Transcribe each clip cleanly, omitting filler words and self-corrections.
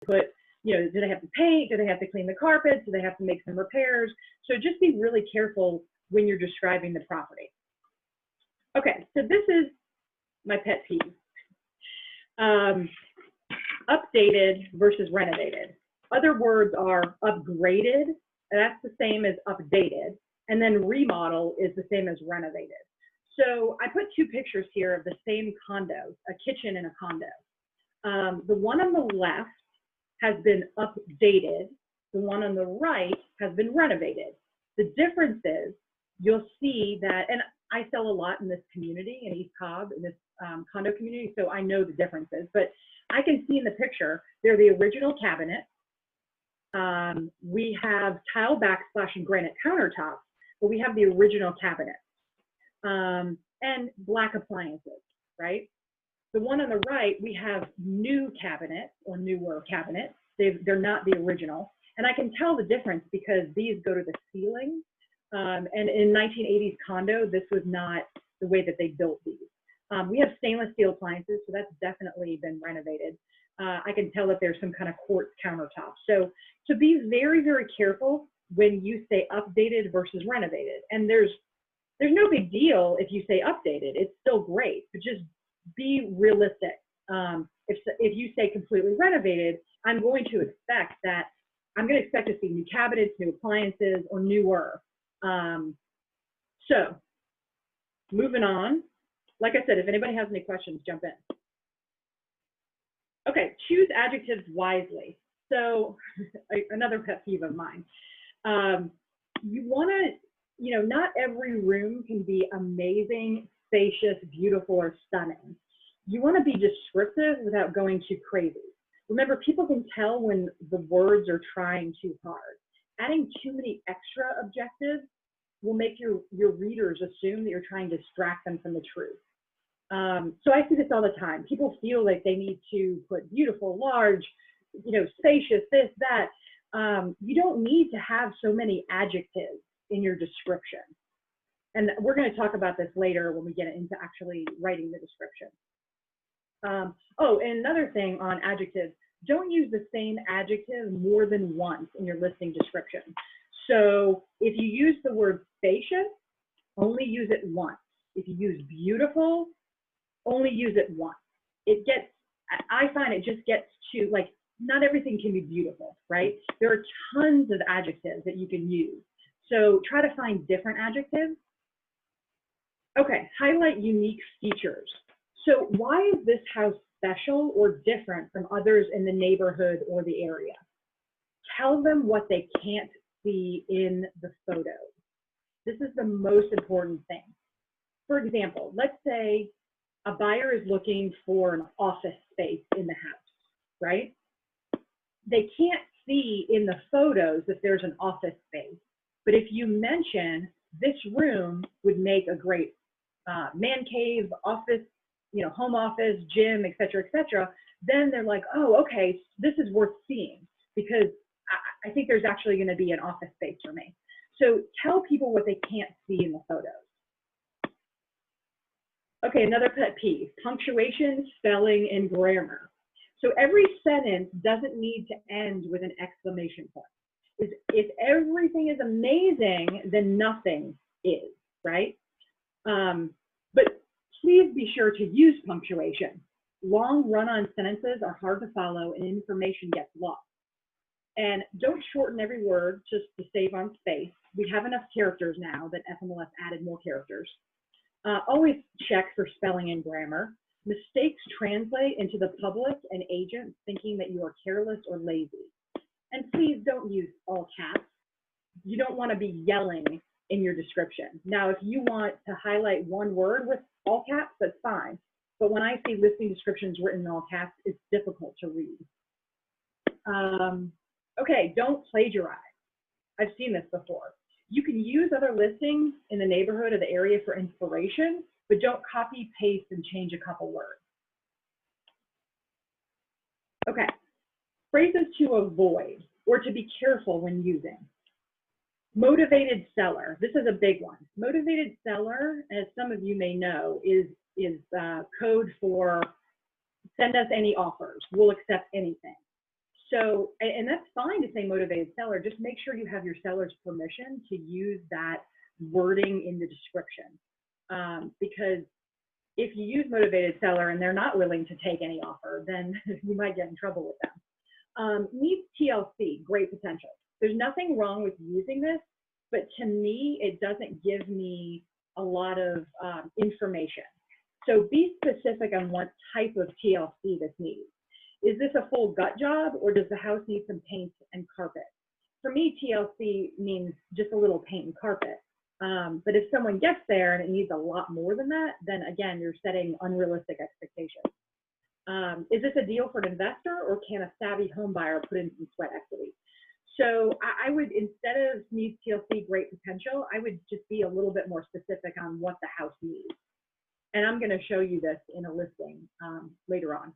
put, you know, do they have to paint? Do they have to clean the carpets? Do they have to make some repairs? So just be really careful when you're describing the property. Okay, so this is my pet peeve. Updated versus renovated. Other words are upgraded, that's the same as updated, and then remodel is the same as renovated. So I put two pictures here of the same condo, a kitchen and a condo. The one on the left has been updated. The one on the right has been renovated. The difference is you'll see that, and I sell a lot in this community, in East Cobb, in this condo community, so I know the differences, but I can see in the picture, they're the original cabinet. We have tile backsplash and granite countertops, but we have the original cabinet and black appliances, right? The one on the right, we have new cabinet or newer cabinet. They're not the original. And I can tell the difference because these go to the ceiling. And in 1980s condo, this was not the way that they built these. We have stainless steel appliances, so that's definitely been renovated. I can tell that there's some kind of quartz countertop. So be very, very careful when you say updated versus renovated. And there's no big deal if you say updated. It's still great, but just be realistic. If you say completely renovated, I'm going to expect to see new cabinets, new appliances, or newer. So moving on. Like I said, if anybody has any questions, jump in. Okay, choose adjectives wisely. So another pet peeve of mine. You want to, not every room can be amazing, spacious, beautiful, or stunning. You want to be descriptive without going too crazy. Remember, people can tell when the words are trying too hard. Adding too many extra adjectives will make your readers assume that you're trying to distract them from the truth. So I see this all the time. People feel like they need to put beautiful, large, spacious, this, that. You don't need to have so many adjectives in your description. And we're going to talk about this later when we get into actually writing the description. And another thing on adjectives, don't use the same adjective more than once in your listing description. So if you use the word spacious, only use it once. If you use beautiful, only use it once. I find it just gets to, not everything can be beautiful, right? There are tons of adjectives that you can use. So try to find different adjectives. Okay, highlight unique features. So why is this house special or different from others in the neighborhood or the area? Tell them what they can't see in the photos. This is the most important thing. For example, let's say a buyer is looking for an office space in the house, right? They can't see in the photos that there's an office space. But if you mention this room would make a great man cave, office, home office, gym, et cetera, then they're like, oh, okay, this is worth seeing because I think there's actually going to be an office space for me. So tell people what they can't see in the photos. Okay, another pet peeve, punctuation, spelling, and grammar. So every sentence doesn't need to end with an exclamation point. If everything is amazing, then nothing is, right? But please be sure to use punctuation. Long run-on sentences are hard to follow and information gets lost. And don't shorten every word just to save on space. We have enough characters now that FMLS added more characters. Always check for spelling and grammar. Mistakes translate into the public and agents thinking that you are careless or lazy. And please don't use all caps. You don't want to be yelling in your description. Now, if you want to highlight one word with all caps, that's fine. But when I see listing descriptions written in all caps, it's difficult to read. Okay, don't plagiarize. I've seen this before. You can use other listings in the neighborhood or the area for inspiration, but don't copy, paste, and change a couple words. Okay, phrases to avoid or to be careful when using. Motivated seller, this is a big one. Motivated seller, as some of you may know, is code for send us any offers, we'll accept anything. So, and that's fine to say motivated seller, just make sure you have your seller's permission to use that wording in the description. Because if you use motivated seller and they're not willing to take any offer, then you might get in trouble with them. Needs TLC, great potential. There's nothing wrong with using this, but to me, it doesn't give me a lot of information. So be specific on what type of TLC this needs. Is this a full gut job, or does the house need some paint and carpet? For me, TLC means just a little paint and carpet. But if someone gets there and it needs a lot more than that, then again, you're setting unrealistic expectations. Is this a deal for an investor, or can a savvy home buyer put in some sweat equity? So I would, instead of needs TLC, great potential, I would just be a little bit more specific on what the house needs. And I'm going to show you this in a listing later on.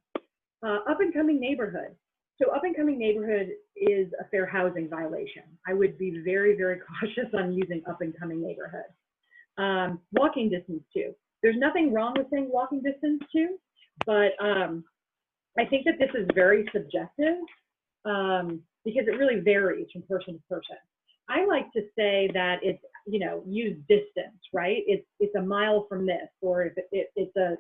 Up and coming neighborhood. So up and coming neighborhood is a fair housing violation. I would be very, very cautious on using up and coming neighborhood. Walking distance too. There's nothing wrong with saying walking distance too, but I think that this is very subjective because it really varies from person to person. I like to say that it's, you know, use distance, right? It's a mile from this, or if it's a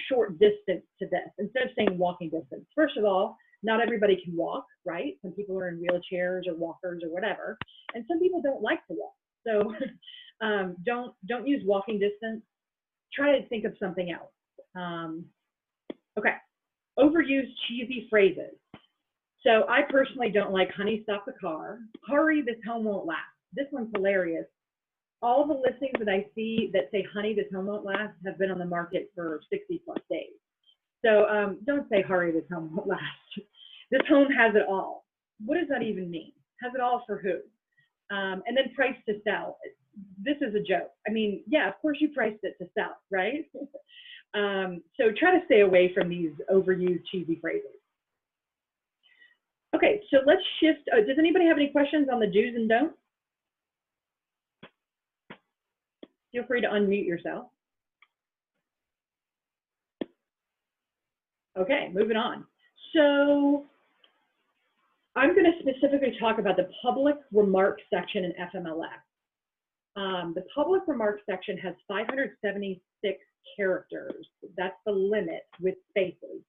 short distance to this, instead of saying walking distance. First of all, not everybody can walk, right? Some people are in wheelchairs or walkers or whatever, and some people don't like to walk. So don't use walking distance. Try to think of something else. Okay, overused cheesy phrases. So I personally don't like honey, stop the car. Hurry, this home won't last. This one's hilarious. All the listings that I see that say honey, this home won't last have been on the market for 60+ days. So don't say hurry, this home won't last. This home has it all. What does that even mean? Has it all for who? And then price to sell. This is a joke. I mean, yeah, of course you priced it to sell, right? So try to stay away from these overused cheesy phrases. Okay, so let's shift. Does anybody have any questions on the do's and don'ts? Feel free to unmute yourself. Okay, moving on. So I'm going to specifically talk about the public remarks section in FMLS. The public remarks section has 576 characters. That's the limit with spaces.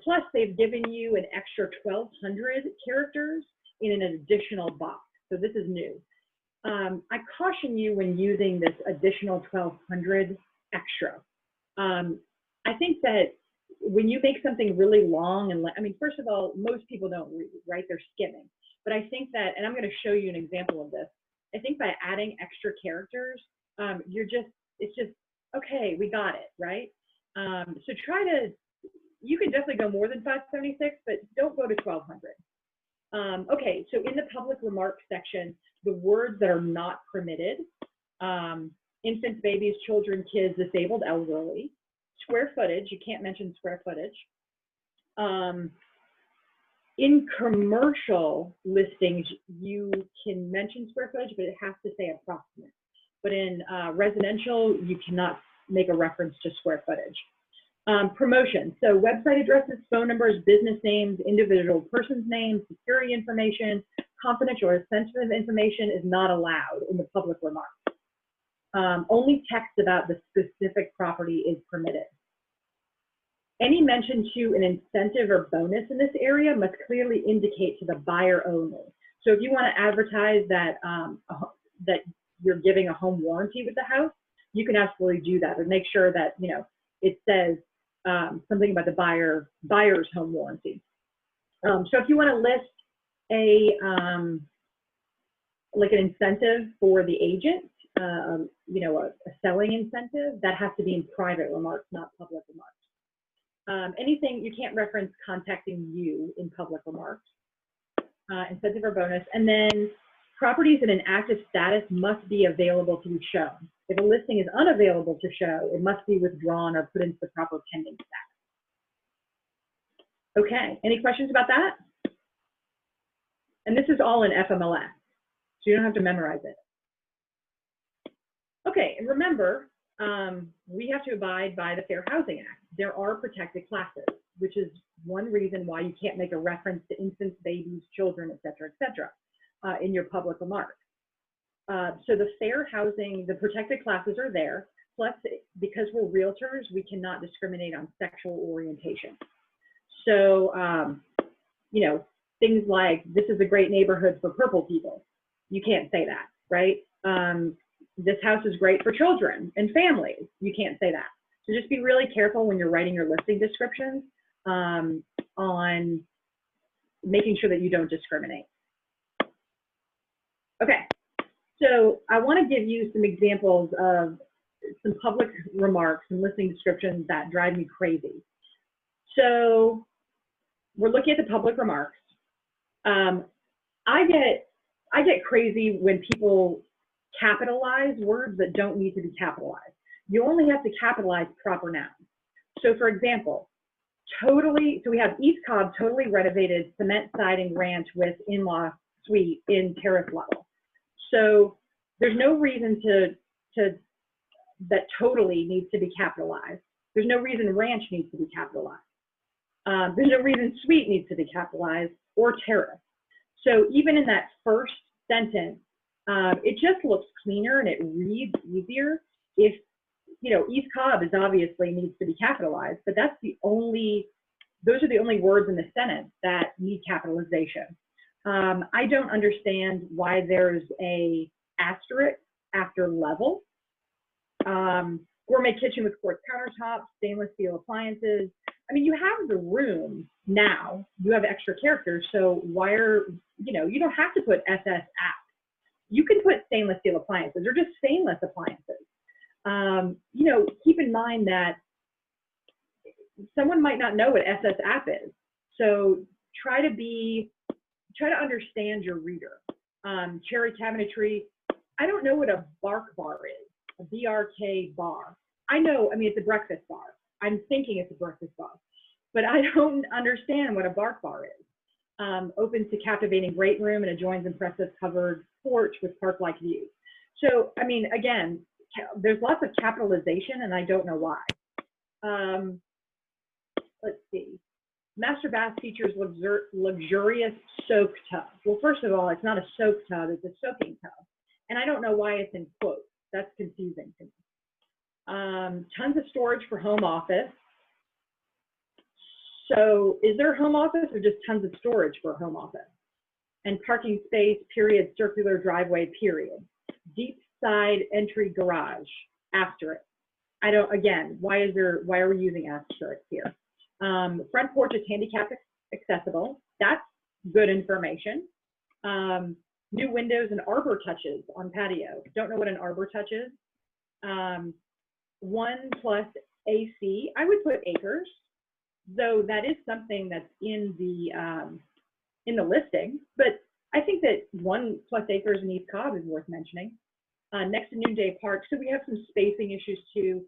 Plus, they've given you an extra 1,200 characters in an additional box. So this is new. I caution you when using this additional 1,200 extra. I think that when you make something really long, and I mean, first of all, most people don't read, right? They're skimming. But I think that, and I'm going to show you an example of this. I think by adding extra characters, it's just, okay, we got it, right? So try to, you can definitely go more than 576, but don't go to 1,200. Okay, so in the public remarks section, the words that are not permitted, infants, babies, children, kids, disabled, elderly. Square footage, you can't mention square footage. In commercial listings, you can mention square footage, but it has to say approximate. But in residential, you cannot make a reference to square footage. Promotion, so website addresses, phone numbers, business names, individual person's names, security information, confidential or sensitive information is not allowed in the public remarks. Only text about the specific property is permitted. Any mention to an incentive or bonus in this area must clearly indicate to the buyer only. So if you want to advertise that, that you're giving a home warranty with the house, you can absolutely do that, but make sure that, you know, it says something about the buyer's home warranty. So if you want to list a like an incentive for the agent, you know, a selling incentive, that has to be in private remarks, not public remarks. Anything, you can't reference contacting you in public remarks, incentive or bonus. And then properties in an active status must be available to be shown. If a listing is unavailable to show, it must be withdrawn or put into the proper pending status. Okay, any questions about that? And this is all in FMLS, so you don't have to memorize it. Okay, and remember, we have to abide by the Fair Housing Act. There are protected classes. which is one reason why you can't make a reference to infants, babies, children, et cetera, in your public remarks. So the fair housing, the protected classes are there. Plus, because we're realtors, we cannot discriminate on sexual orientation. So, you know, things like, this is a great neighborhood for purple people. You can't say that, right? This house is great for children and families. You can't say that. So just be really careful when you're writing your listing descriptions on making sure that you don't discriminate. Okay, so I want to give you some examples of some public remarks and listing descriptions that drive me crazy. So we're looking at the public remarks. I get crazy when people capitalize words that don't need to be capitalized. You only have to capitalize proper nouns. So for example, totally, so we have East Cobb totally renovated cement siding ranch with in-law suite in terrace level. So there's no reason that totally needs to be capitalized. There's no reason ranch needs to be capitalized. There's no reason suite needs to be capitalized or terrace. So even in that first sentence, it just looks cleaner and it reads easier if, you know, East Cobb is obviously needs to be capitalized, but that's the only, those are the only words in the sentence that need capitalization. I don't understand why there's a asterisk after level. Gourmet kitchen with quartz countertops, stainless steel appliances. I mean, you have the room now, you have extra characters, so why are, you know, you don't have to put SS app. You can put stainless steel appliances or just stainless appliances. You know, keep in mind that someone might not know what SS app is. So try to understand your reader. Cherry cabinetry. I don't know what a bark bar is, a BRK bar. I know, I mean, it's a breakfast bar. I'm thinking it's a breakfast bar, but I don't understand what a bark bar is. Opens to captivating great room and adjoins impressive covered porch with park-like views. So, I mean, again, there's lots of capitalization and I don't know why. Let's see. Master bath features luxurious soak tub. Well, first of all, it's not a soak tub, it's a soaking tub. And I don't know why it's in quotes. That's confusing to me. Tons of storage for home office. So is there home office or just tons of storage for home office? And parking space, period, circular driveway, period. Deep side entry garage, asterisk. I don't, again, why are we using asterisk here? Front porch is handicap accessible. That's good information. New windows and arbor touches on patio. Don't know what an arbor touch is. 1 plus AC. I would put acres, though that is something that's in the listing. But I think that 1 plus acres in East Cobb is worth mentioning. Next to Noonday Park. So we have some spacing issues too.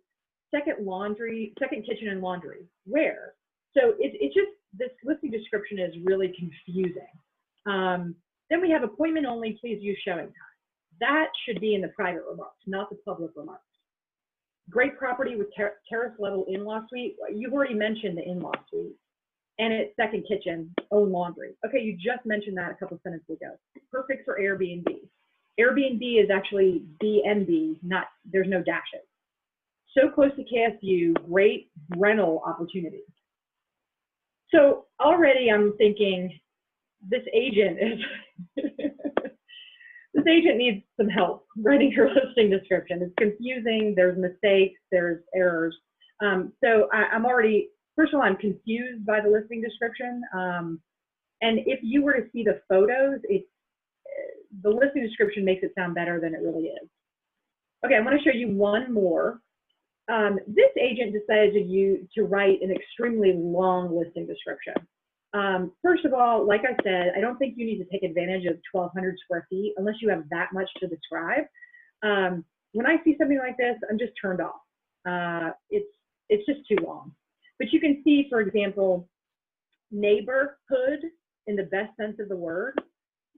Second kitchen and laundry. Where? So it's just, this listing description is really confusing. Then we have appointment only, please use showing time. That should be in the private remarks, not the public remarks. Great property with terrace level in-law suite. You've already mentioned the in-law suite. And it's second kitchen, own laundry. Okay, you just mentioned that a couple sentences ago. Perfect for Airbnb. Airbnb is actually BNB, not, there's no dashes. So close to KSU, great rental opportunity. So already I'm thinking this agent is, this agent needs some help writing her listing description. It's confusing, there's mistakes, there's errors. So I'm already, first of all, I'm confused by the listing description. And if you were to see the photos, the listing description makes it sound better than it really is. Okay, I want to show you one more. This agent decided to write an extremely long listing description. First of all, like I said, I don't think you need to take advantage of 1,200 square feet unless you have that much to describe. When I see something like this, I'm just turned off. It's just too long. But you can see, for example, neighborhood in the best sense of the word.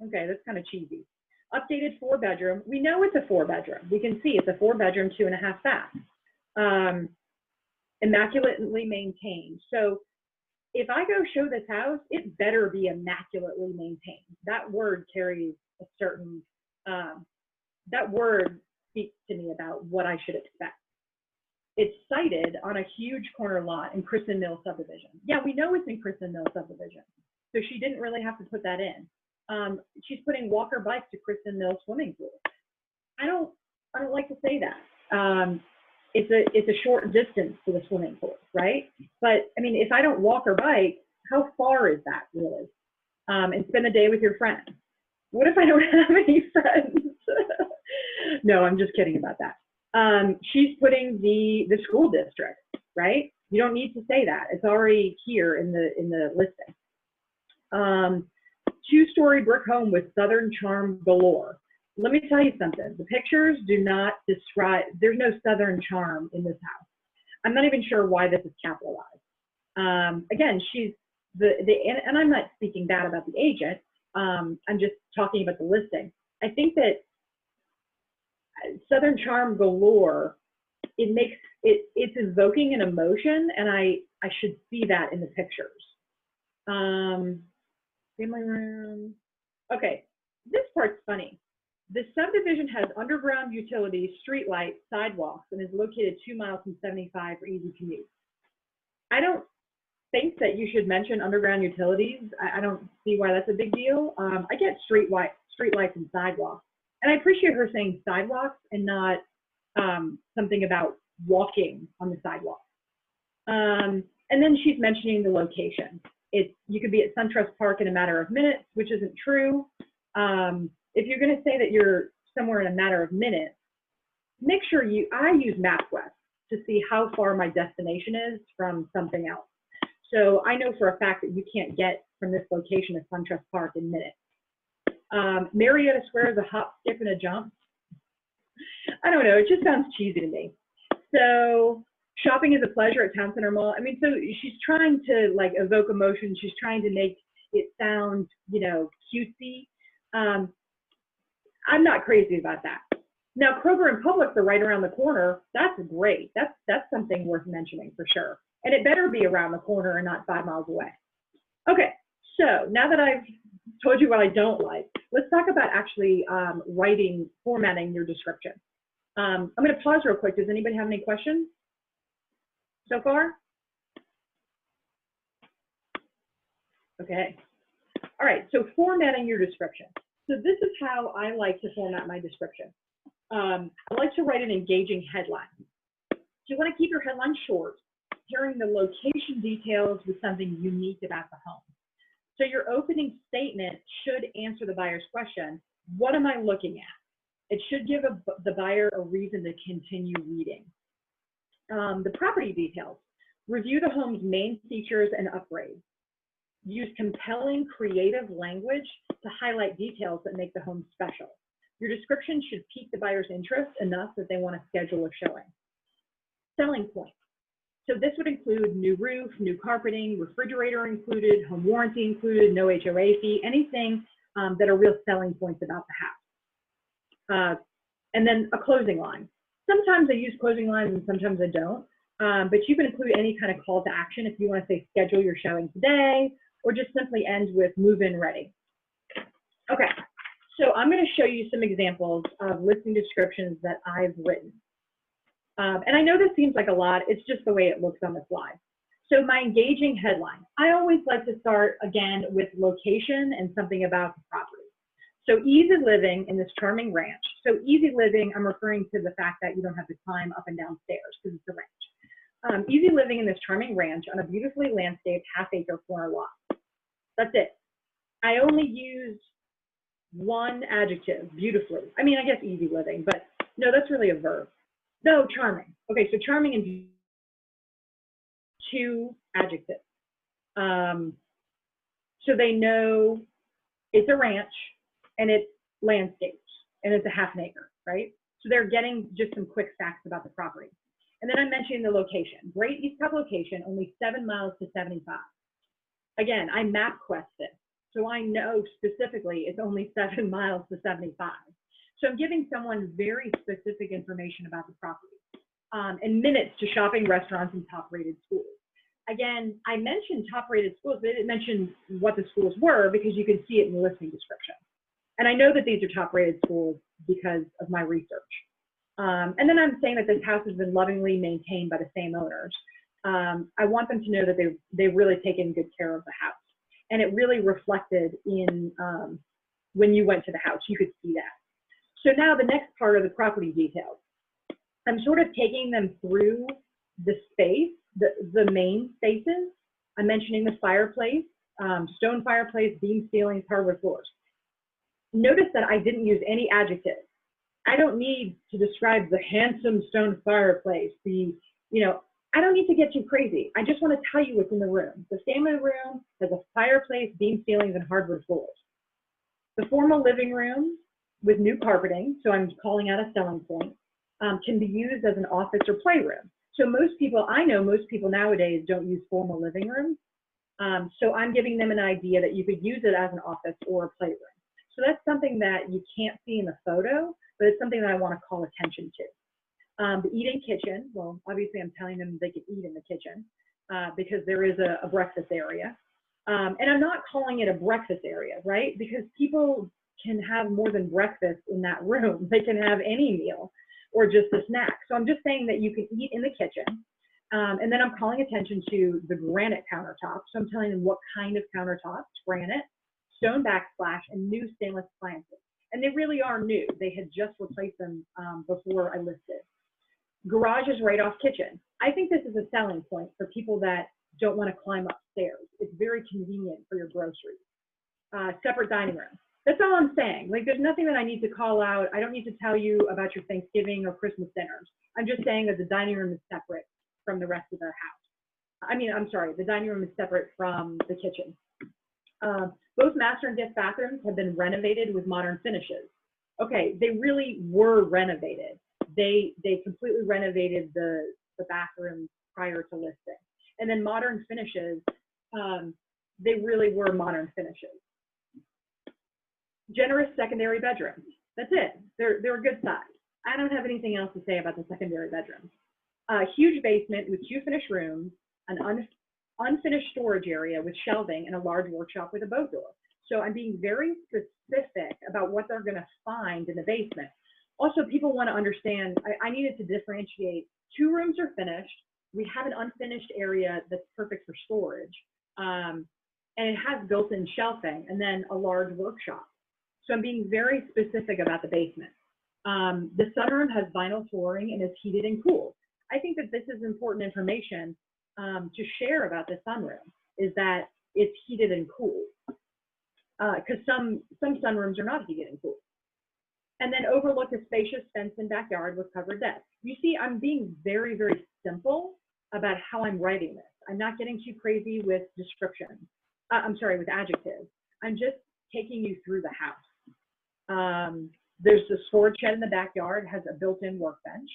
Okay, that's kind of cheesy. Updated 4-bedroom. We know it's a 4-bedroom. We can see it's a 4-bedroom, 2.5 bath. Immaculately maintained. So if I go show this house, it better be immaculately maintained. That word carries a certain, that word speaks to me about what I should expect. It's sited on a huge corner lot in Kristen Mill subdivision. Yeah, we know it's in Kristen Mill subdivision, so she didn't really have to put that in. She's putting walker bikes to Kristen Mill swimming pool. I don't like to say that. It's a short distance to the swimming pool, right? But I mean, if I don't walk or bike, how far is that really? And spend a day with your friends. What if I don't have any friends? No, I'm just kidding about that. She's putting the school district, right? You don't need to say that. It's already here in the listing. 2-story brick home with southern charm galore. Let me tell you something. The pictures do not describe, there's no southern charm in this house. I'm not even sure why this is capitalized. Again, she's and I'm not speaking bad about the agent. I'm just talking about the listing. I think that southern charm galore, it's evoking an emotion, and I should see that in the pictures. Family room. Okay, this part's funny. The subdivision has underground utilities, street lights, sidewalks, and is located 2 miles from 75 for easy commute. I don't think that you should mention underground utilities. I don't see why that's a big deal. I get street lights and sidewalks. And I appreciate her saying sidewalks and not something about walking on the sidewalk. And then she's mentioning the location. You could be at SunTrust Park in a matter of minutes, which isn't true. If you're going to say that you're somewhere in a matter of minutes, make sure I use MapQuest to see how far my destination is from something else. So I know for a fact that you can't get from this location to SunTrust Park in minutes. Marietta Square is a hop, skip, and a jump. I don't know, it just sounds cheesy to me. So shopping is a pleasure at Town Center Mall. I mean, so she's trying to like evoke emotion. She's trying to make it sound, cutesy. I'm not crazy about that. Now, Kroger and Publix are right around the corner. That's great. That's something worth mentioning for sure. And it better be around the corner and not 5 miles away. Okay, so now that I've told you what I don't like, let's talk about actually formatting your description. I'm going to pause real quick. Does anybody have any questions so far? Okay. All right, so formatting your description. So this is how I like to format my description. I like to write an engaging headline. So you want to keep your headline short, pairing the location details with something unique about the home. So your opening statement should answer the buyer's question, what am I looking at? It should give the buyer a reason to continue reading. The property details. Review the home's main features and upgrades. Use compelling, creative language to highlight details that make the home special. Your description should pique the buyer's interest enough that they want to schedule a showing. Selling points. So this would include new roof, new carpeting, refrigerator included, home warranty included, no HOA fee, anything that are real selling points about the house. And then a closing line. Sometimes I use closing lines and sometimes I don't, but you can include any kind of call to action if you want to say schedule your showing today, or just simply end with move in ready. Okay, so I'm going to show you some examples of listing descriptions that I've written. And I know this seems like a lot, it's just the way it looks on the slide. So my engaging headline, I always like to start again with location and something about the property. So easy living in this charming ranch. So easy living, I'm referring to the fact that you don't have to climb up and down stairs because it's a ranch. Easy living in this charming ranch on a beautifully landscaped half-acre corner lot. That's it. I only used one adjective, beautifully. I mean, I guess easy living, but no, that's really a verb. No, charming. Okay, so charming and beautiful. 2 adjectives. So they know it's a ranch and it's landscaped and it's a half an acre, right? So they're getting just some quick facts about the property. And then I'm mentioning the location. Great East Cobb location, only 7 miles to 75. Again, I MapQuest it, so I know specifically it's only 7 miles to 75. So I'm giving someone very specific information about the property. And minutes to shopping, restaurants, and top-rated schools. again, I mentioned top-rated schools, but I didn't mention what the schools were because you can see it in the listing description. And I know that these are top-rated schools because of my research. And then I'm saying that this house has been lovingly maintained by the same owners. I want them to know that they've really taken good care of the house. And it really reflected in when you went to the house, you could see that. So now the next part of the property details. I'm sort of taking them through the space, the main spaces. I'm mentioning the fireplace, stone fireplace, beam ceilings, hardwood floors. Notice that I didn't use any adjectives. I don't need to describe the handsome stone fireplace, I don't need to get too crazy. I just want to tell you what's in the room. The family room has a fireplace, beam ceilings, and hardwood floors. The formal living room with new carpeting, so I'm calling out a selling point, can be used as an office or playroom. So I know most people nowadays don't use formal living rooms. So I'm giving them an idea that you could use it as an office or a playroom. So that's something that you can't see in the photo, but it's something that I want to call attention to. The eating kitchen, well, obviously I'm telling them they can eat in the kitchen because there is a breakfast area. And I'm not calling it a breakfast area, right? Because people can have more than breakfast in that room. They can have any meal or just a snack. So I'm just saying that you can eat in the kitchen. And then I'm calling attention to the granite countertops. So I'm telling them what kind of countertops: granite, stone backsplash, and new stainless appliances. And they really are new. They had just replaced them before I listed. Garage is right off kitchen. I think this is a selling point for people that don't want to climb upstairs. It's very convenient for your groceries. Separate dining room. That's all I'm saying. Like, there's nothing that I need to call out. I don't need to tell you about your Thanksgiving or Christmas dinners. I'm just saying that the dining room is separate from the rest of their house. I'm sorry, the dining room is separate from the kitchen. Both master and guest bathrooms have been renovated with modern finishes. Okay, they really were renovated. They completely renovated the bathrooms prior to listing. And then modern finishes, they really were modern finishes. Generous secondary bedrooms. That's it. They're a good size. I don't have anything else to say about the secondary bedrooms. Huge basement with 2 finished rooms, an unfinished storage area with shelving, and a large workshop with a boat door. So I'm being very specific about what they're going to find in the basement. Also, people want to understand, I needed to differentiate. 2 rooms are finished. We have an unfinished area that's perfect for storage. And it has built-in shelving and then a large workshop. So I'm being very specific about the basement. The sunroom has vinyl flooring and is heated and cooled. I think that this is important information to share about the sunroom, is that it's heated and cooled. Because some sunrooms are not heated and cooled. And then overlook a spacious fenced in backyard with covered deck. You see, I'm being very, very simple about how I'm writing this. I'm not getting too crazy with descriptions. With adjectives. I'm just taking you through the house. There's a storage shed in the backyard, has a built-in workbench.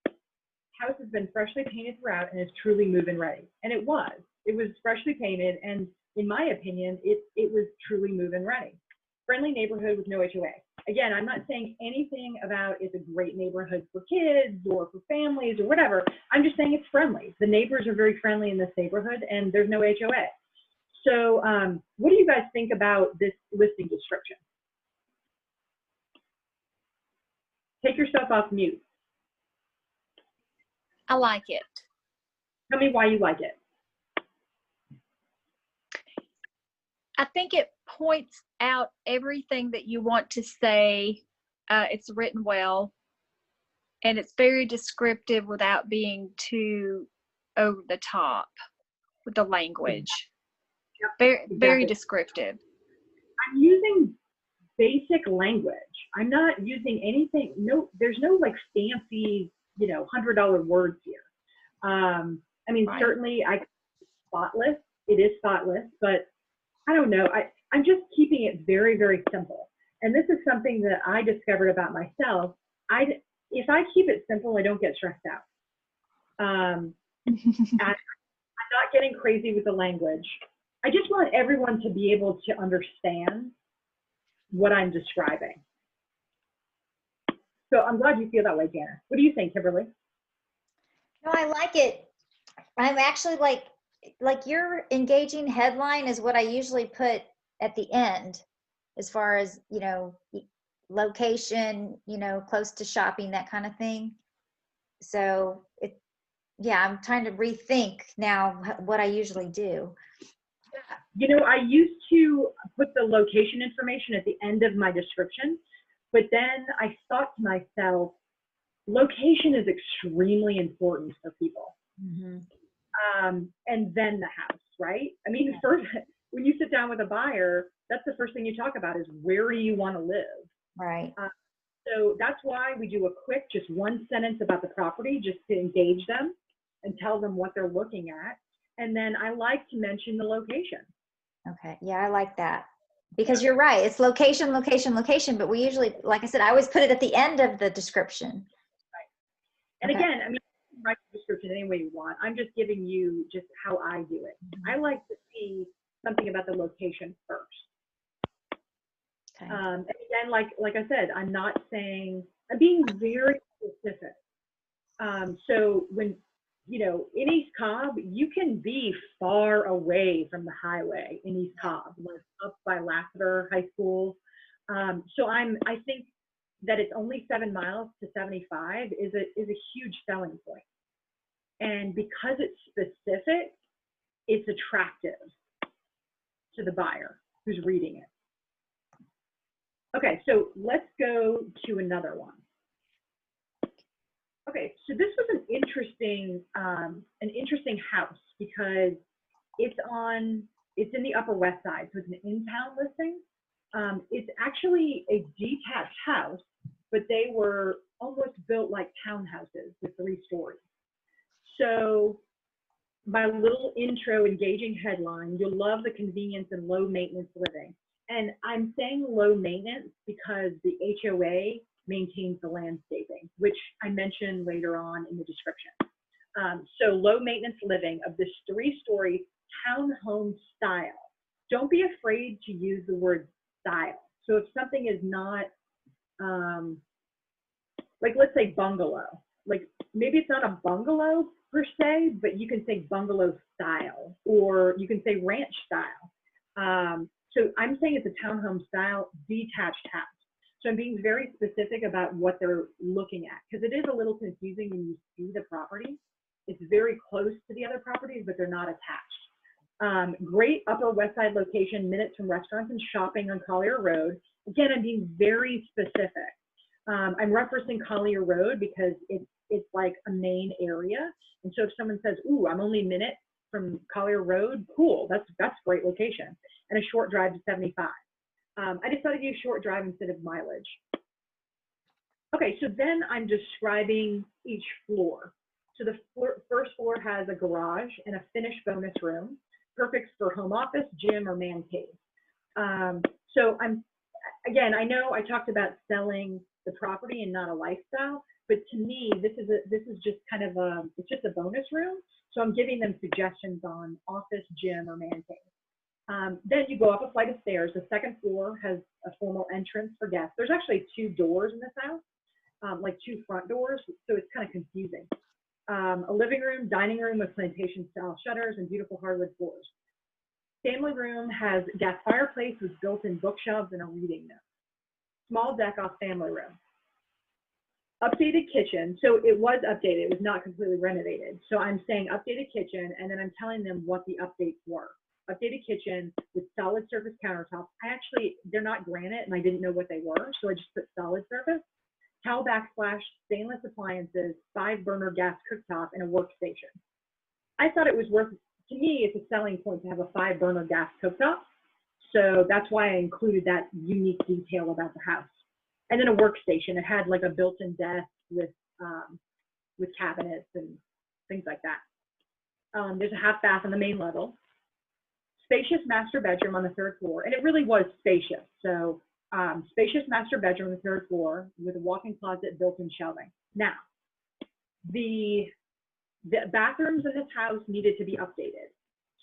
House has been freshly painted throughout and is truly move-in ready. And it was. It was freshly painted, and in my opinion, it was truly move-in ready. Friendly neighborhood with no HOA. Again, I'm not saying anything about it's a great neighborhood for kids or for families or whatever. I'm just saying it's friendly. The neighbors are very friendly in this neighborhood, and there's no HOA. So what do you guys think about this listing description? Take yourself off mute. I like it. Tell me why you like it. I think it points out everything that you want to say. It's written well, and it's very descriptive without being too over the top with the language. Yep, very descriptive. I'm using basic language. I'm not using anything. No, there's no like fancy, $100 words here. Right. Certainly spotless. It is spotless, but I don't know. I'm just keeping it very, very simple. And this is something that I discovered about myself. If I keep it simple, I don't get stressed out. I'm not getting crazy with the language. I just want everyone to be able to understand what I'm describing. So I'm glad you feel that way, Jana. What do you think, Kimberly? No, I like it. I'm actually like your engaging headline is what I usually put at the end, as far as, you know, location, you know, close to shopping, that kind of thing. So it, yeah, I'm trying to rethink now what I usually do. You know, I used to put the location information at the end of my description, but then I thought to myself, location is extremely important for people. Mm-hmm. And then the house, right? I mean, first, when you sit down with a buyer, that's the first thing you talk about is where do you want to live? Right. So that's why we do a quick, just one sentence about the property, just to engage them and tell them what they're looking at. And then I like to mention the location. Okay. Yeah, I like that. Because you're right. It's location, location, location. But we usually, like I said, I always put it at the end of the description. Right. And again, I mean, you can write the description any way you want. I'm just giving you just how I do it. Mm-hmm. I like to see something about the location first. Okay. And again, like I said, I'm not saying, I'm being very specific. So when, you know, in East Cobb, you can be far away from the highway in East Cobb, like up by Lassiter High School. So I think that it's only 7 miles to 75 is a huge selling point. And because it's specific, it's attractive to the buyer who's reading it. Okay, so let's go to another one. Okay, so this was an interesting house because it's in the Upper West Side, so it's an in-town listing. It's actually a detached house, but they were almost built like townhouses with 3 stories. So my little intro engaging headline, you'll love the convenience and low maintenance living. And I'm saying low maintenance because the HOA maintains the landscaping, which I mentioned later on in the description. So low maintenance living of this 3-story townhome style. Don't be afraid to use the word style. So if something is not, like let's say bungalow, like maybe it's not a bungalow per se, but you can say bungalow style, or you can say ranch style. So I'm saying it's a townhome style detached house. So I'm being very specific about what they're looking at, because it is a little confusing when you see the property. It's very close to the other properties, but they're not attached. Great Upper West Side location, minutes from restaurants and shopping on Collier Road. Again, I'm being very specific. I'm referencing Collier Road because it's like a main area. And so if someone says, ooh, I'm only a minute from Collier Road, cool, that's great location. And a short drive to 75. I decided to use short drive instead of mileage. Okay, so then I'm describing each floor. So the first floor has a garage and a finished bonus room, perfect for home office, gym, or man cave. So again, I know I talked about selling the property and not a lifestyle, but to me, this is just kind of it's just a bonus room. So I'm giving them suggestions on office, gym, or man cave. Then you go up a flight of stairs. The second floor has a formal entrance for guests. There's actually 2 doors in this house, like 2 front doors, so it's kind of confusing. A living room, dining room with plantation style shutters and beautiful hardwood floors. Family room has gas fireplace with built-in bookshelves and a reading nook. Small deck off family room. Updated kitchen, so it was updated, it was not completely renovated. So I'm saying updated kitchen, and then I'm telling them what the updates were. Updated kitchen with solid surface countertops. They're not granite, and I didn't know what they were, so I just put solid surface. Towel backsplash, stainless appliances, 5-burner gas cooktop, and a workstation. I thought it was to me, it's a selling point to have a 5-burner gas cooktop. So that's why I included that unique detail about the house. And then a workstation. It had like a built-in desk with cabinets and things like that. There's a half bath on the main level. Spacious master bedroom on the 3rd floor, and it really was spacious. So spacious master bedroom on the 3rd floor with a walk-in closet, built-in shelving. Now, the bathrooms in this house needed to be updated.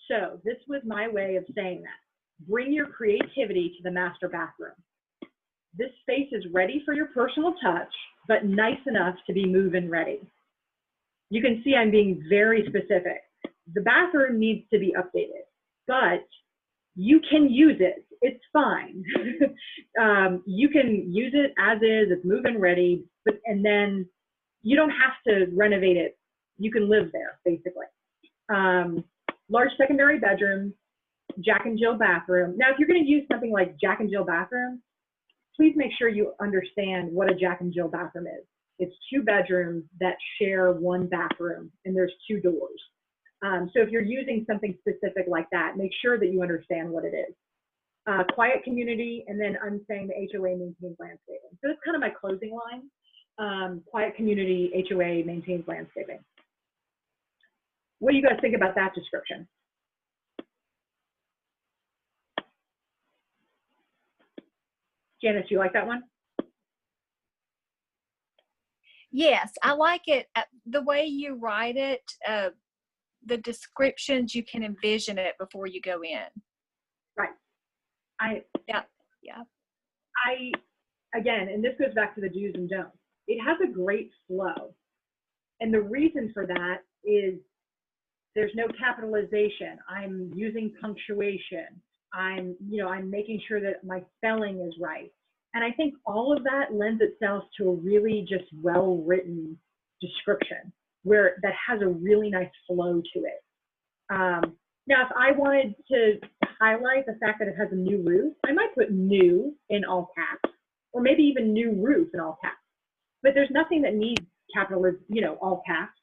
So this was my way of saying that. Bring your creativity to the master bathroom. This space is ready for your personal touch, but nice enough to be move-in ready. You can see I'm being very specific. the bathroom needs to be updated, but you can use it. It's fine. You can use it as is. It's move-in ready, and then you don't have to renovate it. You can live there, basically. Large secondary bedroom, Jack and Jill bathroom. Now, if you're going to use something like Jack and Jill bathroom, please make sure you understand what a Jack and Jill bathroom is. It's 2 bedrooms that share 1 bathroom, and there's 2 doors. So if you're using something specific like that, make sure that you understand what it is. Quiet community, and then I'm saying the HOA maintains landscaping. So that's kind of my closing line. Quiet community, HOA maintains landscaping. What do you guys think about that description? Janice, you like that one? Yes, I like it. The way you write it, the descriptions, you can envision it before you go in. Right. Yeah. Again, and this goes back to the do's and don'ts. It has a great flow. And the reason for that is there's no capitalization. I'm using punctuation. I'm making sure that my spelling is right. And I think all of that lends itself to a really just well-written description that has a really nice flow to it. Now, if I wanted to highlight the fact that it has a new roof, I might put new in all caps, or maybe even new roof in all caps. But there's nothing that needs all caps.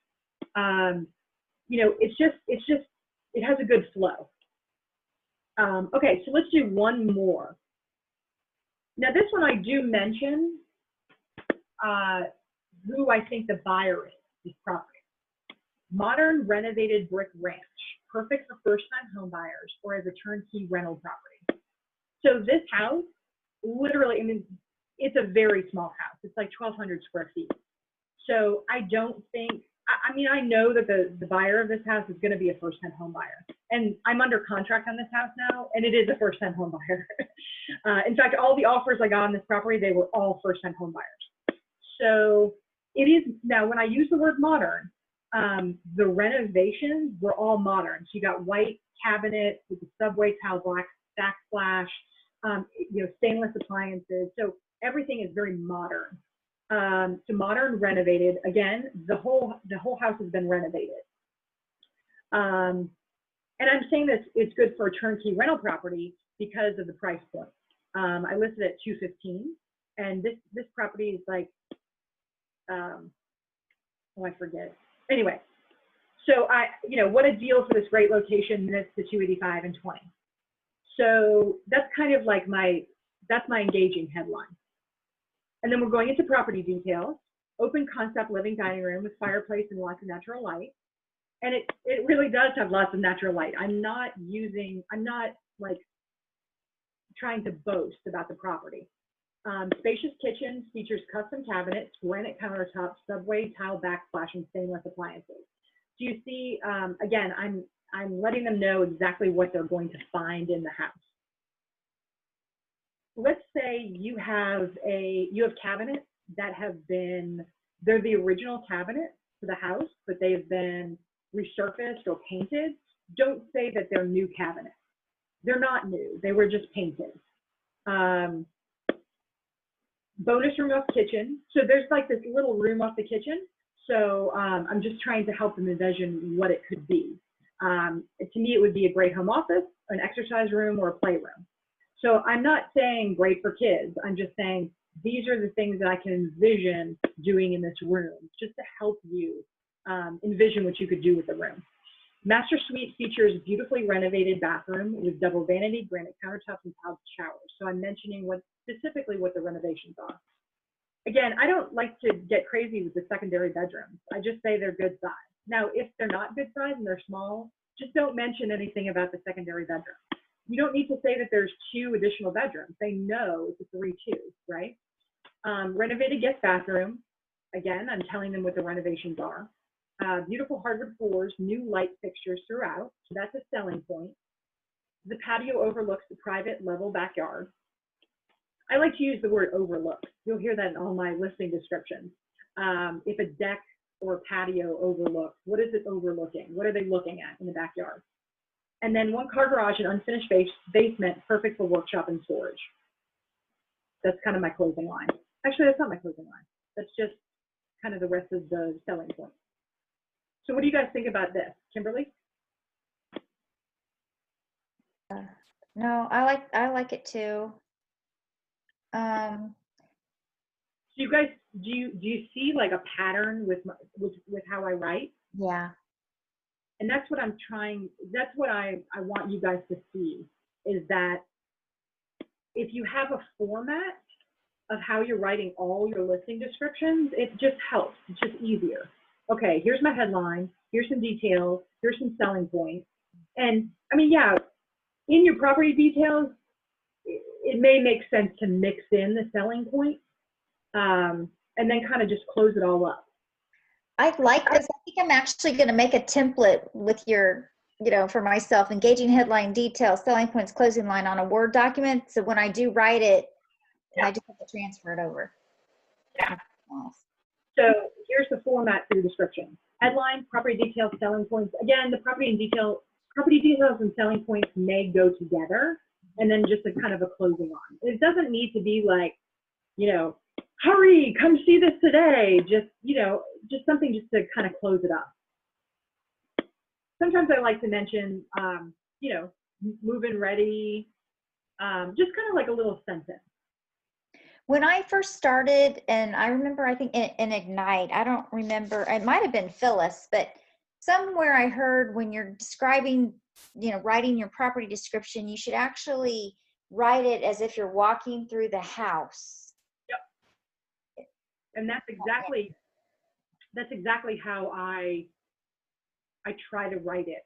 It has a good flow. Okay, so let's do one more. Now, this one I do mention who I think the buyer is, this property. Modern renovated brick ranch, perfect for first-time home buyers or as a turnkey rental property. So this house, literally, I mean, it's a very small house. It's like 1,200 square feet. So I don't think, I know that the buyer of this house is going to be a first-time home buyer. And I'm under contract on this house now, and it is a first-time home buyer. In fact, all the offers I got on this property, they were all first-time home buyers. So it is, now when I use the word modern, the renovations were all modern. So you got white cabinets with the subway tile black backsplash, stainless appliances. So everything is very modern. So modern, renovated. Again, the whole house has been renovated. And I'm saying this, it's good for a turnkey rental property because of the price point. I listed at $215, and this property is like, I forget. Anyway, so what a deal for this great location, minutes to 285 and 20. So that's kind of like that's my engaging headline. And then we're going into property details. Open concept living dining room with fireplace and lots of natural light. And it really does have lots of natural light. I'm not like trying to boast about the property. Spacious kitchen features custom cabinets, granite countertops, subway tile backsplash, and stainless appliances. Do you see, again, I'm letting them know exactly what they're going to find in the house. Let's say you have cabinets that they're the original cabinets for the house, but they have been resurfaced or painted. Don't say that they're new cabinets. They're not new. They were just painted. Bonus room off kitchen. So there's like this little room off the kitchen. So I'm just trying to help them envision what it could be. To me, it would be a great home office, an exercise room, or a playroom. So I'm not saying great for kids. I'm just saying these are the things that I can envision doing in this room, just to help you envision what you could do with the room. Master suite features a beautifully renovated bathroom with double vanity, granite countertops, and tiled showers. So I'm mentioning specifically what the renovations are. Again, I don't like to get crazy with the secondary bedrooms. I just say they're good size. Now, if they're not good size and they're small, just don't mention anything about the secondary bedroom. You don't need to say that there's 2 additional bedrooms. They know it's a 3-2, right? Renovated guest bathroom. Again, I'm telling them what the renovations are. Beautiful hardwood floors, new light fixtures throughout. So that's a selling point. The patio overlooks the private level backyard. I like to use the word overlook. You'll hear that in all my listing descriptions. If a deck or patio overlook? What is it overlooking? What are they looking at in the backyard? And then 1 car garage and unfinished basement, perfect for workshop and storage. That's kind of my closing line. Actually, that's not my closing line. That's just kind of the rest of the selling point. So what do you guys think about this? Kimberly? No, I like it too. Do you guys, do you see like a pattern with how I write? Yeah. And that's what I'm trying, that's what I want you guys to see, is that if you have a format of how you're writing all your listing descriptions, it just helps. It's just easier. Okay, here's my headline. Here's some details. Here's some selling points. And I mean, yeah, in your property details, it may make sense to mix in the selling point and then kind of just close it all up. I like this. I think I'm actually going to make a template with your, for myself, engaging headline, details, selling points, closing line on a Word document. So when I do write it, Yeah. I just have to transfer it over. Yeah. So here's the format for the description. Headline, property details, selling points. Again, the property details and selling points may go together, and then just a kind of a closing on. It doesn't need to be like, hurry, come see this today. Just, just something just to kind of close it up. Sometimes I like to mention, move-in ready, just kind of like a little sentence. When I first started, and I remember, I think in Ignite, I don't remember, it might have been Phyllis, but somewhere I heard when you're describing, writing your property description, you should actually write it as if you're walking through the house. Yep. And that's exactly how I try to write it.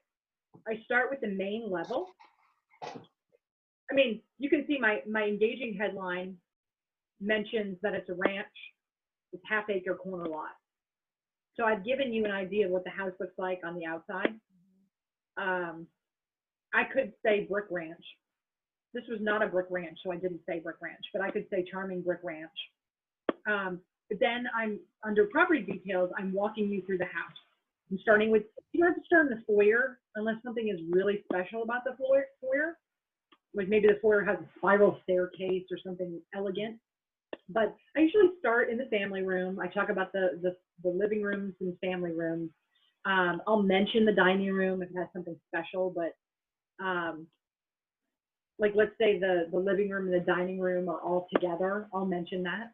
I start with the main level. I mean, you can see my engaging headline mentions that it's a ranch with half-acre corner lot. So I've given you an idea of what the house looks like on the outside. I could say brick ranch. This was not a brick ranch, so I didn't say brick ranch, but I could say charming brick ranch. But then I'm under property details, I'm walking you through the house. I'm starting with, you don't have to start in the foyer unless something is really special about the foyer. Like maybe the foyer has a spiral staircase or something elegant. But I usually start in the family room. I talk about the living rooms and family rooms. I'll mention the dining room if it has something special, but like let's say the living room and the dining room are all together. I'll mention that.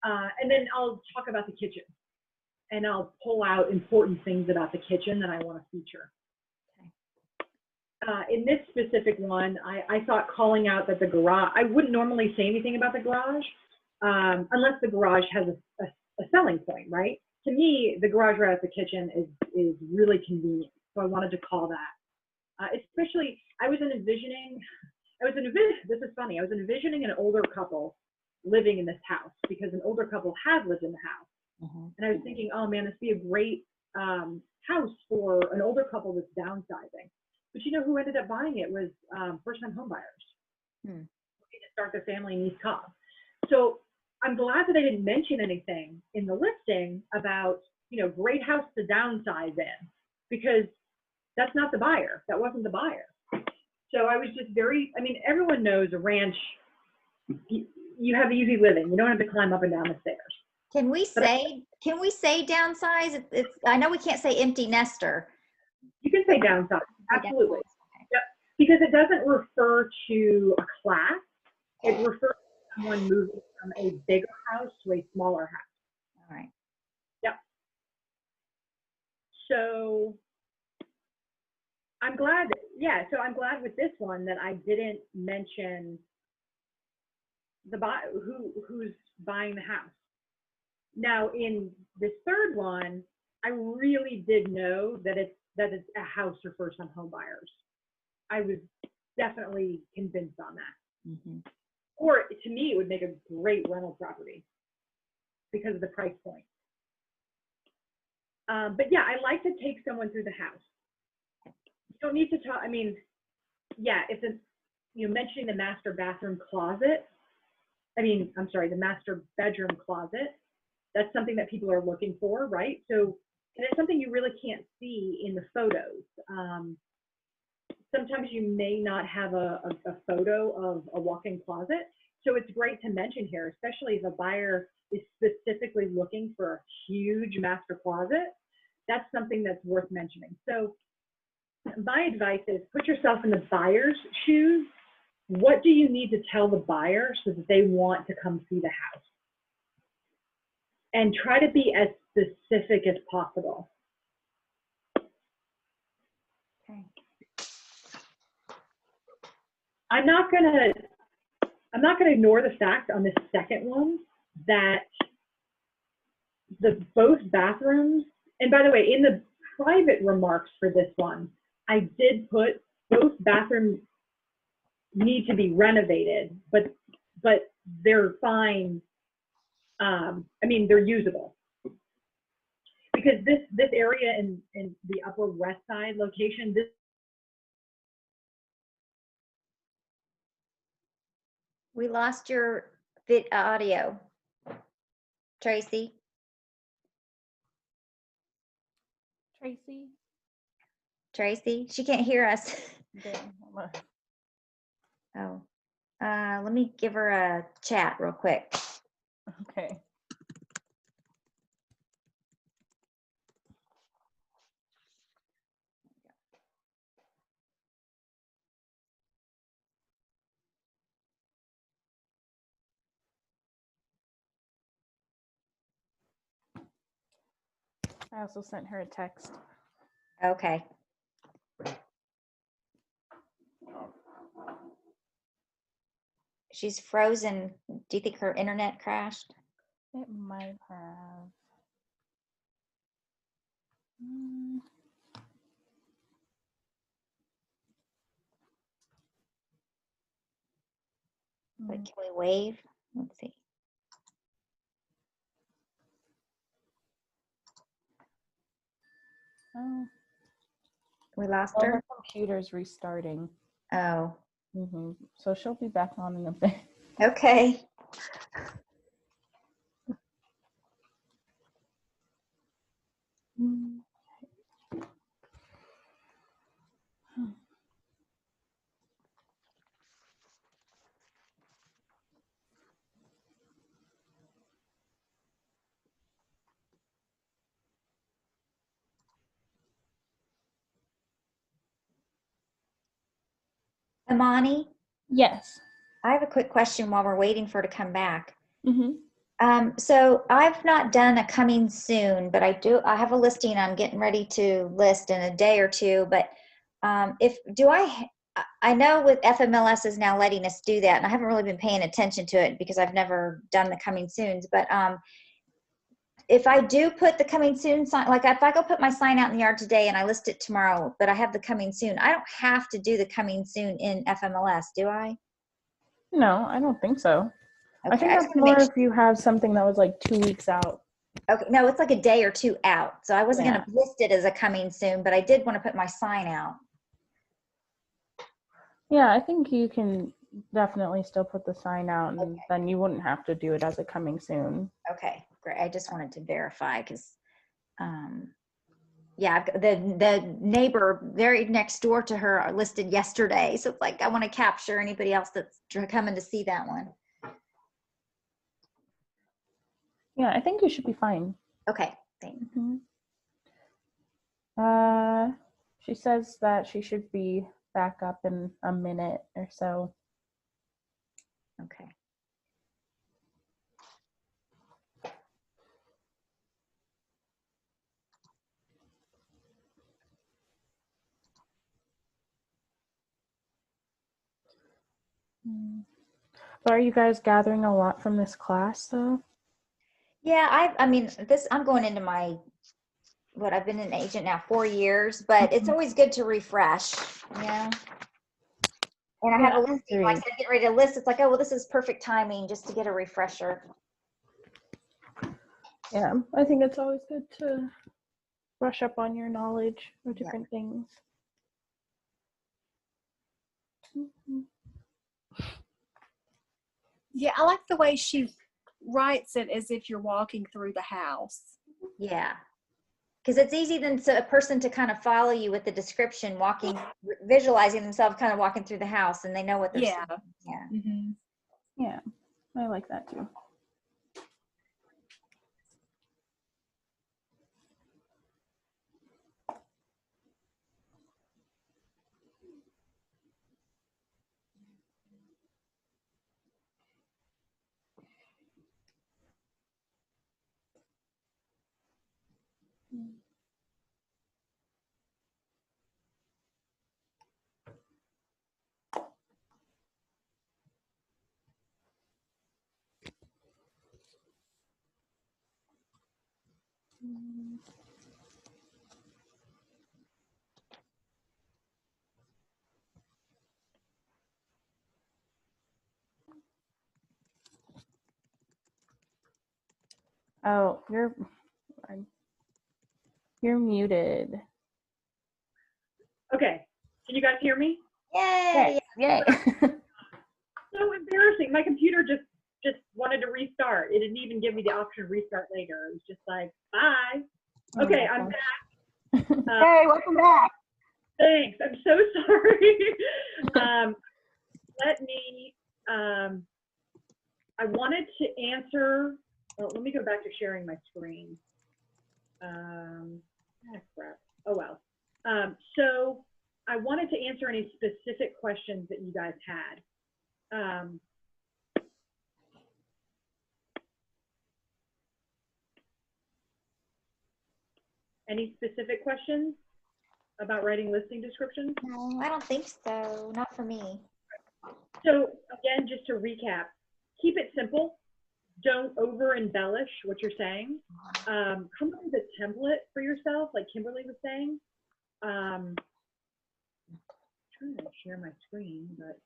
And then I'll talk about the kitchen. And I'll pull out important things about the kitchen that I want to feature. In this specific one, I thought calling out that the garage, I wouldn't normally say anything about the garage unless the garage has a selling point, right? To me, the garage right at the kitchen is really convenient. So I wanted to call that. Especially, this is funny, I was envisioning an older couple living in this house because an older couple had lived in the house. Mm-hmm. And I was thinking, oh man, this would be a great house for an older couple that's downsizing. But you know who ended up buying it was first-time home buyers. Looking to start their family in East Cobb. So I'm glad that I didn't mention anything in the listing about, great house to downsize in, because that's not the buyer. That wasn't the buyer. So I was just everyone knows a ranch, you have easy living. You don't have to climb up and down the stairs. Can we say downsize? I know we can't say empty nester. You can say downsize, absolutely. Okay. Yep. Because it doesn't refer to a class. It refers to someone moving from a bigger house to a smaller house. All right. Yep. So I'm glad with this one that I didn't mention who's buying the house. Now in this third one, I really did know that it's a house for first-time home buyers. I was definitely convinced on that. Mm-hmm. Or to me, it would make a great rental property because of the price point. But yeah, I like to take someone through the house. You don't need to talk. If it's mentioning the master bedroom closet. That's something that people are looking for, right? So, and it's something you really can't see in the photos. Sometimes you may not have a photo of a walk-in closet. So it's great to mention here, especially if a buyer is specifically looking for a huge master closet. That's something that's worth mentioning. So my advice is put yourself in the buyer's shoes. What do you need to tell the buyer so that they want to come see the house? And try to be as specific as possible. Okay. I'm not gonna ignore the fact on this second one that both bathrooms, and by the way, in the private remarks for this one, I did put both bathrooms need to be renovated, but they're fine. I mean, they're usable. Because this area in the Upper West Side location, We lost your audio, Tracy. Tracy, she can't hear us. Oh, let me give her a chat real quick. Okay. I also sent her a text. Okay. She's frozen. Do you think her internet crashed? It might have. But can we wave? Let's see. Oh, We lost well, her? her computer's restarting. Oh, So she'll be back on in a bit. okay. Amani, Yes. I have a quick question while we're waiting for her to come back. Mm-hmm. So I've not done a coming soon, but I have a listing I'm getting ready to list in a day or two, but I know with FMLS is now letting us do that, and I haven't really been paying attention to it because I've never done the coming soons, but if I do put the coming soon sign, like if I go put my sign out in the yard today and I list it tomorrow, but I have the coming soon, I don't have to do the coming soon in FMLS, do I? No, I don't think so. Okay, I think I that's more if you have something that was like 2 weeks out. Okay, no, it's like a day or two out. So I wasn't Yeah. going to list it as a coming soon, but I did want to put my sign out. Yeah, I think you can definitely still put the sign out, and then you wouldn't have to do it as a coming soon. Okay, great. I just wanted to verify because, yeah, the neighbor very next door to her listed yesterday. So it's like I want to capture anybody else that's coming to see that one. Yeah, I think you should be fine. Okay, thanks. She says that she should be back up in a minute or so. Okay. But are you guys gathering a lot from this class, though? Yeah, I mean, I'm going into I've been an agent now 4 years, but it's always good to refresh, you know? And I have a listing, like I said, get ready to list. It's like, oh, well, this is perfect timing just to get a refresher. Yeah, I think it's always good to brush up on your knowledge of different things. Yeah, I like the way she writes it as if you're walking through the house. Yeah. Because it's easy then to a person to kind of follow you with the description, visualizing themselves kind of walking through the house, and they know what they're Yeah. seeing. Yeah. Mm-hmm. Yeah, I like that too. Oh, you're muted. Okay, can you guys hear me? Yay! Yay. So embarrassing. My computer just wanted to restart. It didn't even give me the option to restart later. It was just like, bye. Okay, I'm back. Hey, welcome back. Thanks. I'm so sorry. Let me, I wanted to answer, well, let me go back to sharing my screen. Crap. Oh, well. So I wanted to answer any specific questions that you guys had. Any specific questions about writing listing descriptions? No, I don't think so. Not for me. So again, just to recap, keep it simple. Don't over embellish what you're saying. Come up with a template for yourself, like Kimberly was saying. I'm trying to share my screen, but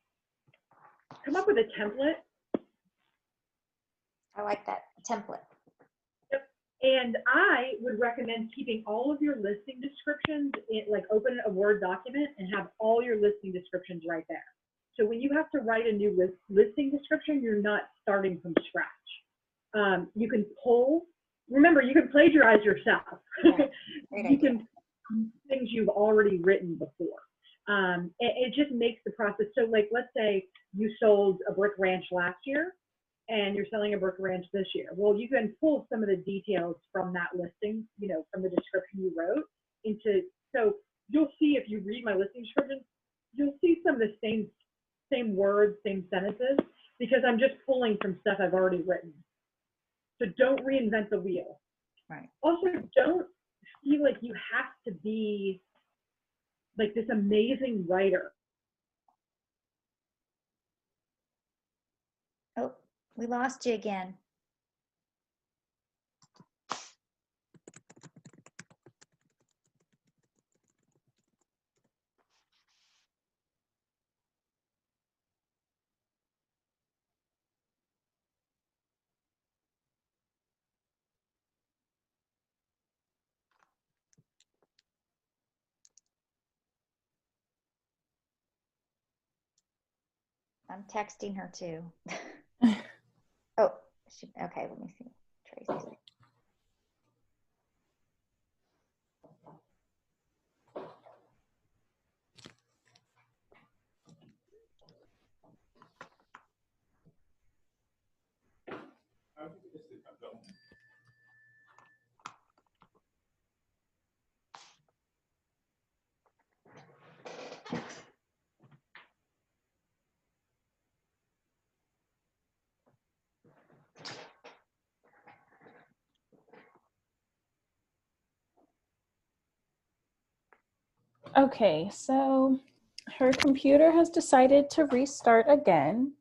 come up with a template. I like that template. Yep. And I would recommend keeping all of your listing descriptions like open a Word document and have all your listing descriptions right there. So when you have to write a new listing description, you're not starting from scratch. You can pull, remember, you can plagiarize yourself. You can things you've already written before. It just makes the process, so like, let's say you sold a brick ranch last year and you're selling a brick ranch this year. Well, you can pull some of the details from that listing, you know, from the description you wrote into, so you'll see if you read my listing description, you'll see some of the same words, same sentences, because I'm just pulling from stuff I've already written. So don't reinvent the wheel. Right. Also, don't feel like you have to be like this amazing writer. Oh, we lost you again. I'm texting her too. Oh, okay, let me see. Tracy. Okay, so her computer has decided to restart again.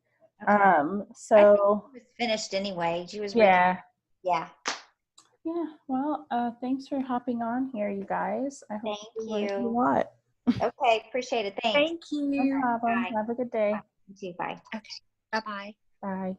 Okay. I So think she was finished anyway. She was yeah. Yeah. Yeah, well, thanks for hopping on here, you guys. I hope Thank you learned a you. lot. Okay, appreciate it. Thanks. Thank you. No problem. Bye. Have a good day. You too. Bye. Okay. Bye-bye. Bye.